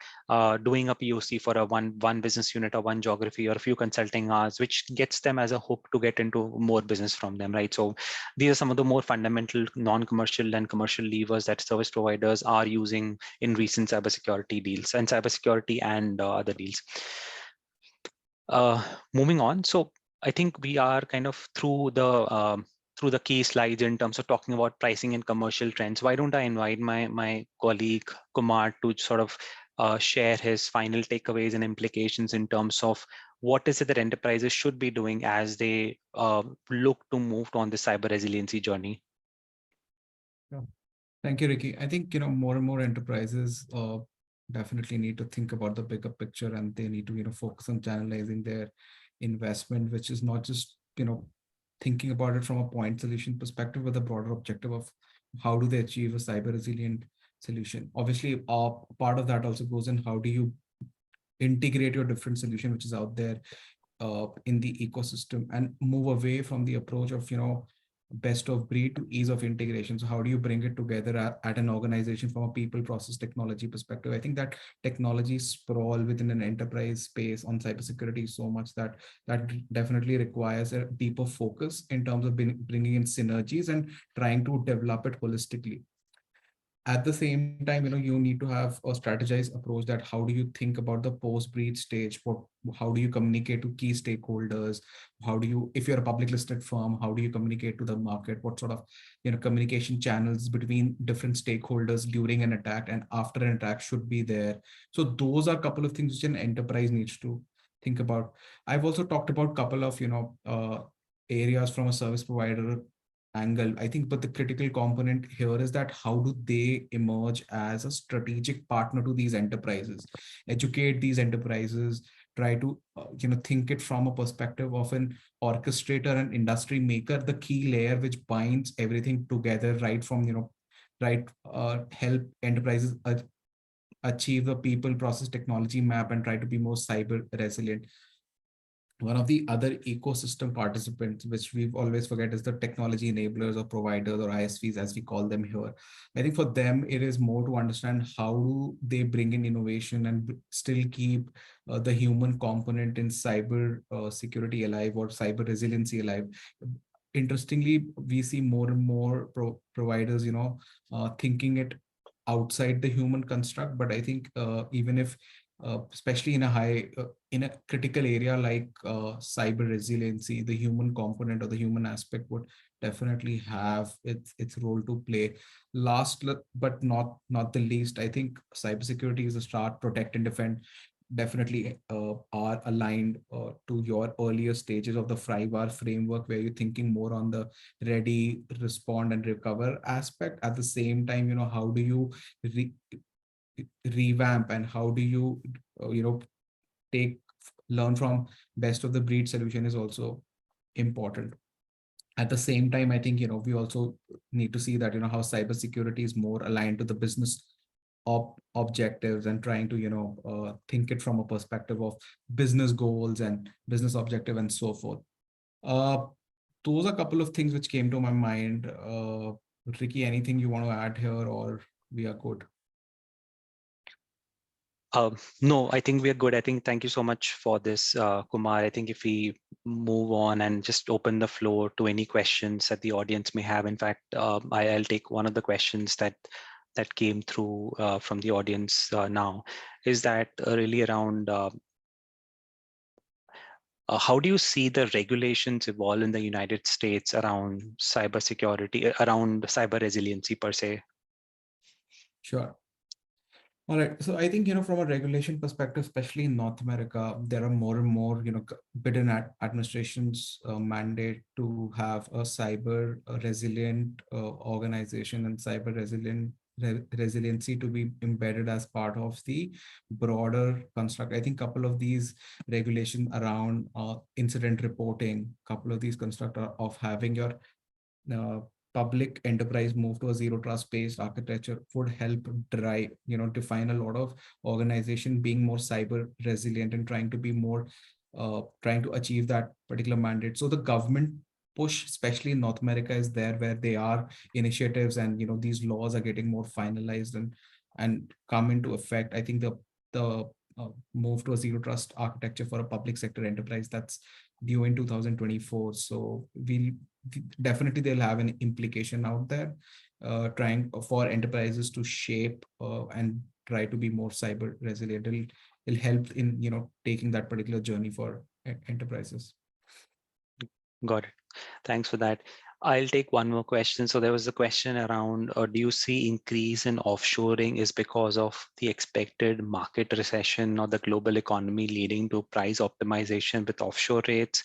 doing a POC for a one business unit or one geography or a few consulting hours, which gets them as a hope to get into more business from them, right? So these are some of the more fundamental non-commercial and commercial levers that service providers are using in recent cybersecurity deals and cybersecurity and other deals. Moving on, so I think we are kind of through the key slides in terms of talking about pricing and commercial trends. Why don't I invite my colleague Kumar to sort of share his final takeaways and implications in terms of what is it that enterprises should be doing as they look to move on the cyber resiliency journey. Yeah. Thank you, Ricky. I think, more and more enterprises definitely need to think about the bigger picture, and they need to, focus on channelizing their investment, which is not just, thinking about it from a point solution perspective, but the broader objective of how do they achieve a cyber resilient solution. Obviously, part of that also goes in how do you integrate your different solution, which is out there in the ecosystem, and move away from the approach of, best of breed to ease of integration. So how do you bring it together at an organization from a people, process, technology perspective? I think that technology sprawl within an enterprise space on cybersecurity so much that definitely requires a deeper focus in terms of bringing in synergies and trying to develop it holistically. At the same time, you need to have a strategized approach that how do you think about the post-breach stage? How do you communicate to key stakeholders? How do you, if you're a public listed firm, how do you communicate to the market? What sort of, communication channels between different stakeholders during an attack and after an attack should be there? So those are a couple of things which an enterprise needs to think about. I've also talked about a couple of, areas from a service provider angle, I think, but the critical component here is that how do they emerge as a strategic partner to these enterprises, educate these enterprises, try to think it from a perspective of an orchestrator and industry maker, the key layer which binds everything together, right from help enterprises achieve the people, process, technology map and try to be more cyber resilient. One of the other ecosystem participants, which we always forget, is the technology enablers or providers or ISVs, as we call them here. I think for them, it is more to understand how do they bring in innovation and still keep the human component in cyber security alive or cyber resiliency alive. Interestingly, we see more and more providers, thinking it outside the human construct. But I think even if especially in a critical area like cyber resiliency, the human component or the human aspect would definitely have its role to play. Last but not the least, I think cybersecurity is a start, protect and defend definitely are aligned to your earlier stages of the 5R framework, where you're thinking more on the ready, respond and recover aspect. At the same time, how do you revamp and how do you learn from best of the breed solution is also important. At the same time, I think we also need to see that how cybersecurity is more aligned to the business objectives and trying to think it from a perspective of business goals and business objective and so forth. Those are a couple of things which came to my mind. Ricky, anything you want to add here, or we are good? No, I think we are good. I think thank you so much for this, Kumar. I think if we move on and just open the floor to any questions that the audience may have. In fact, I'll take one of the questions that came through from the audience now. Is that really around how do you see the regulations evolve in the United States around cybersecurity, around cyber resiliency per se? Sure. All right. So I think, from a regulation perspective, especially in North America, there are more and more, bidden administrations mandate to have a cyber resilient organization and cyber resiliency to be embedded as part of the broader construct. I think a couple of these regulations around incident reporting, couple of these construct of having your public enterprise move to a zero trust based architecture would help drive, define a lot of organization being more cyber resilient and trying to be more, trying to achieve that particular mandate. So the government push, especially in North America, is there where they are initiatives, and these laws are getting more finalized and come into effect. I think the move to a zero trust architecture for a public sector enterprise, that's due in 2024. So we'll definitely, they'll have an implication out there, trying for enterprises to shape and try to be more cyber resilient. It'll help in taking that particular journey for enterprises. Got it. Thanks for that. I'll take one more question. So there was a question around, do you see increase in offshoring is because of the expected market recession or the global economy leading to price optimization with offshore rates?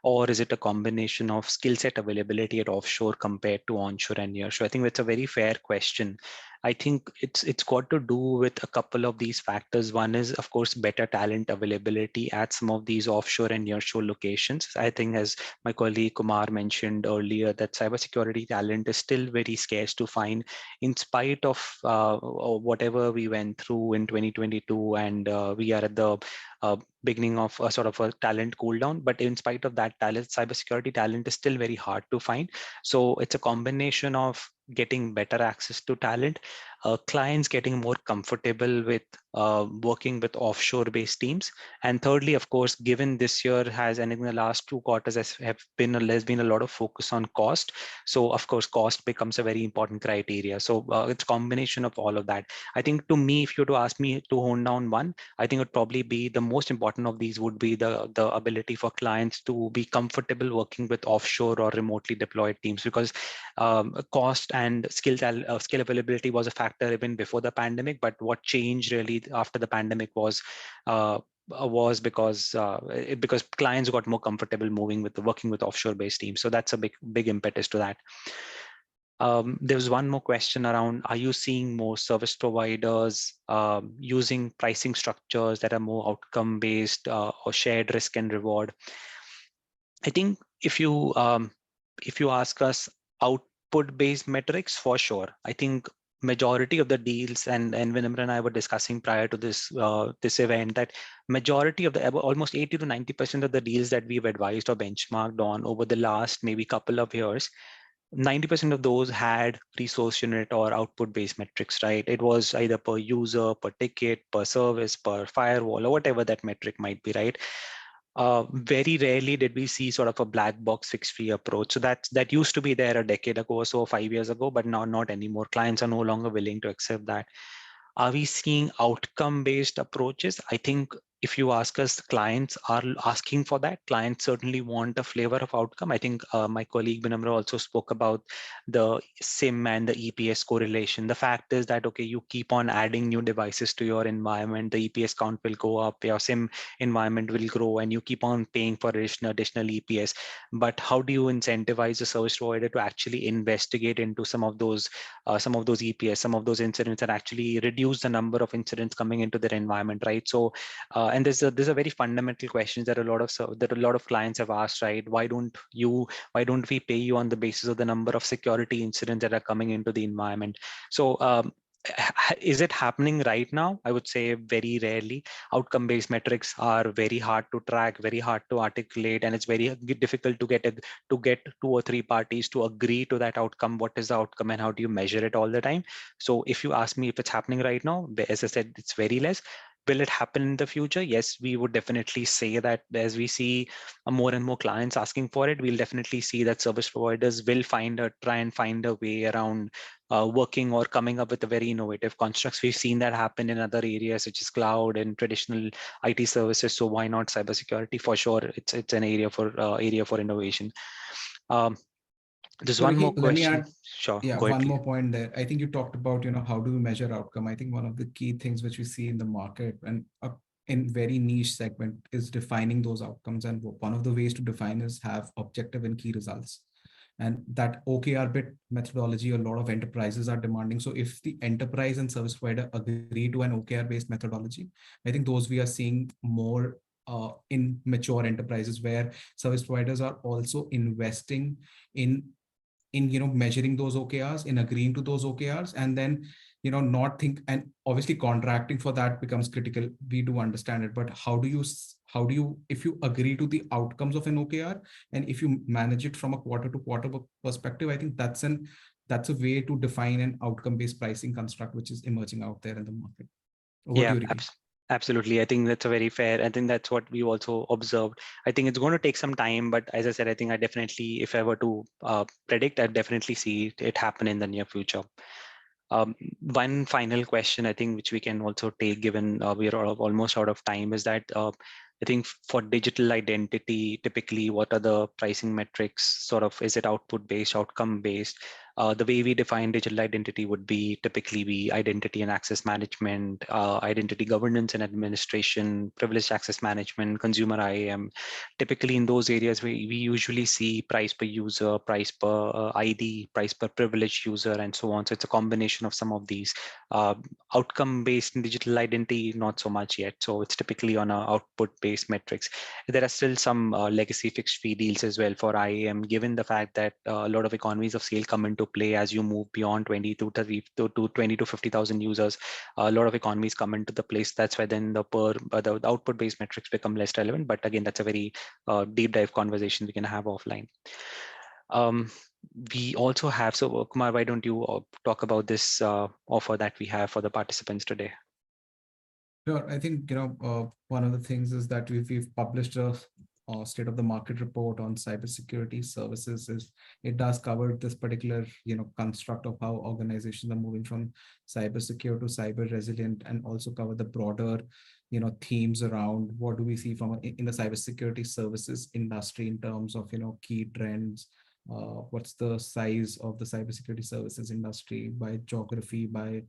Or is it a combination of skill set availability at offshore compared to onshore and nearshore? I think that's a very fair question. I think it's got to do with a couple of these factors. One is, of course, better talent availability at some of these offshore and nearshore locations. I think, as my colleague Kumar mentioned earlier, that cybersecurity talent is still very scarce to find, in spite of whatever we went through in 2022, and we are at the beginning of a sort of a talent cool down. But in spite of that, cybersecurity talent is still very hard to find. So it's a combination of getting better access to talent, clients getting more comfortable with working with offshore based teams, and thirdly, of course, given this year has, and in the last 2 quarters there's been a lot of focus on cost. So of course cost becomes a very important criteria. So it's a combination of all of that. I think, to me, if you were to ask me to hone down one, I think it would probably be the most important of these would be the ability for clients to be comfortable working with offshore or remotely deployed teams, because cost and skill availability was a factor even before the pandemic. But what changed really after the pandemic was because clients got more comfortable working with offshore based teams. So that's a big impetus to that. There was one more question around, are you seeing more service providers using pricing structures that are more outcome based or shared risk and reward? I think if you ask us output based metrics, for sure. I think majority of the deals, and Vinamra and I were discussing prior to this event, that majority of the almost 80 to 90% of the deals that we've advised or benchmarked on over the last maybe couple of years, 90% of those had resource unit or output based metrics, right? It was either per user, per ticket, per service, per firewall, or whatever that metric might be, right? Very rarely did we see sort of a black box fixed fee approach. So that used to be there a decade ago or so, 5 years ago, but now not anymore. Clients are no longer willing to accept that. Are we seeing outcome based approaches? I think if you ask us, clients are asking for that. Clients certainly want a flavor of outcome. I think my colleague Vinamra also spoke about the SIM and the EPS correlation. The fact is that, okay, you keep on adding new devices to your environment, the EPS count will go up, your SIM environment will grow, and you keep on paying for additional EPS. But how do you incentivize a service provider to actually investigate into some of those EPS, some of those incidents, and actually reduce the number of incidents coming into their environment, right? So and there's a very fundamental question that a lot of clients have asked, right? Why don't we pay you on the basis of the number of security incidents that are coming into the environment? So is it happening right now? I would say very rarely. Outcome-based metrics are very hard to track, very hard to articulate, and it's very difficult to get 2 or 3 parties to agree to that outcome. What is the outcome and how do you measure it all the time? So if you ask me if it's happening right now, as I said, it's very less. Will it happen in the future? Yes, we would definitely say that as we see more and more clients asking for it, we'll definitely see that service providers will try and find a way around working or coming up with a very innovative constructs. We've seen that happen in other areas such as cloud and traditional IT services. So why not cybersecurity? For sure, it's an area for innovation. There's So one Ricky, more let me question. add, Sure, yeah, go ahead, one please. more point there. I think you talked about, how do we measure outcome? I think one of the key things which we see in the market and in very niche segment is defining those outcomes. And one of the ways to define is have objective and key results. And that OKR bit methodology, a lot of enterprises are demanding. So if the enterprise and service provider agree to an OKR based methodology, I think those we are seeing more in mature enterprises where service providers are also investing in in measuring those OKRs, in agreeing to those OKRs, and then not think, and obviously contracting for that becomes critical. We do understand it, but how do you, if you agree to the outcomes of an OKR, and if you manage it from a quarter to quarter perspective, I think that's a way to define an outcome-based pricing construct, which is emerging out there in the market. What do you reckon? Absolutely. I think that's a very fair. I think that's what we also observed. I think it's going to take some time, but as I said, I think I definitely, if I were to predict, I'd definitely see it happen in the near future. One final question, I think, which we can also take, given we are almost out of time, is that I think for digital identity, typically, what are the pricing metrics? Sort of, is it output based, outcome based? The way we define digital identity would be typically be identity and access management, identity governance and administration, privileged access management, consumer IAM. Typically in those areas, we usually see price per user, price per ID, price per privileged user, and so on. So it's a combination of some of these. Outcome-based in digital identity, not so much yet. So it's typically on a output-based metrics. There are still some legacy fixed fee deals as well for IAM, given the fact that a lot of economies of scale come into play as you move beyond 20 to 30 to 20 to 50,000 users. A lot of economies come into the place. That's why then the output-based metrics become less relevant. But again, that's a very deep dive conversation we can have offline. We also have, so Kumar, why don't you talk about this offer that we have for the participants today? Sure. I think one of the things is that we've published a state of the market report on cybersecurity services. It does cover this particular construct of how organizations are moving from cyber secure to cyber resilient, and also cover the broader themes around what do we see from in the cybersecurity services industry in terms of key trends. What's the size of the cybersecurity services industry by geography, by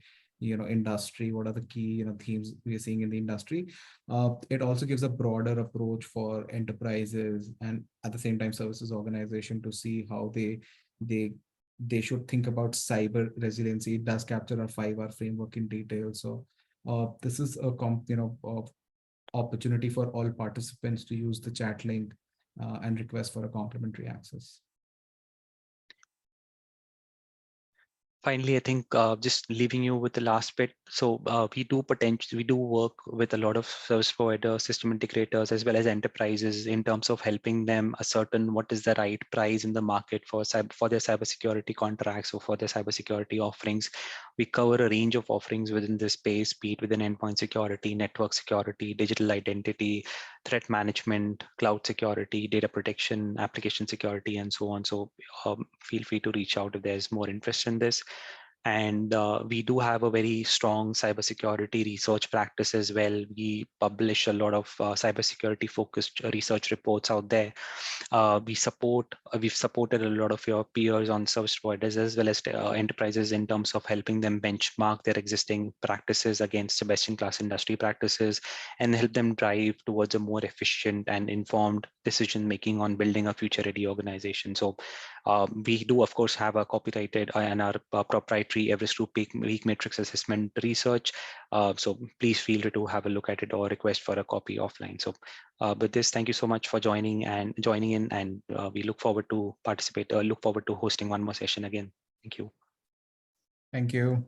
industry, what are the key themes we are seeing in the industry. It also gives a broader approach for enterprises and at the same time services organization to see how they should think about cyber resiliency. It does capture our 5R framework in detail. So this is a opportunity for all participants to use the chat link and request for a complimentary access. Finally, I think just leaving you with the last bit. So we do work with a lot of service providers, system integrators, as well as enterprises in terms of helping them ascertain what is the right price in the market for their cybersecurity contracts or for their cybersecurity offerings. We cover a range of offerings within this space, be it within endpoint security, network security, digital identity, threat management, cloud security, data protection, application security, and so on. So feel free to reach out if there's more interest in this. And we do have a very strong cybersecurity research practice as well. We publish a lot of cybersecurity focused research reports out there. We've supported a lot of your peers on service providers as well as enterprises in terms of helping them benchmark their existing practices against the best-in-class industry practices and help them drive towards a more efficient and informed decision-making on building a future-ready organization. So we do, of course, have a copyrighted and our proprietary Everest Group weak matrix assessment research. So please feel free to have a look at it or request for a copy offline. So with this, thank you so much for joining in, and we look forward to look forward to hosting one more session again. Thank you. Thank you.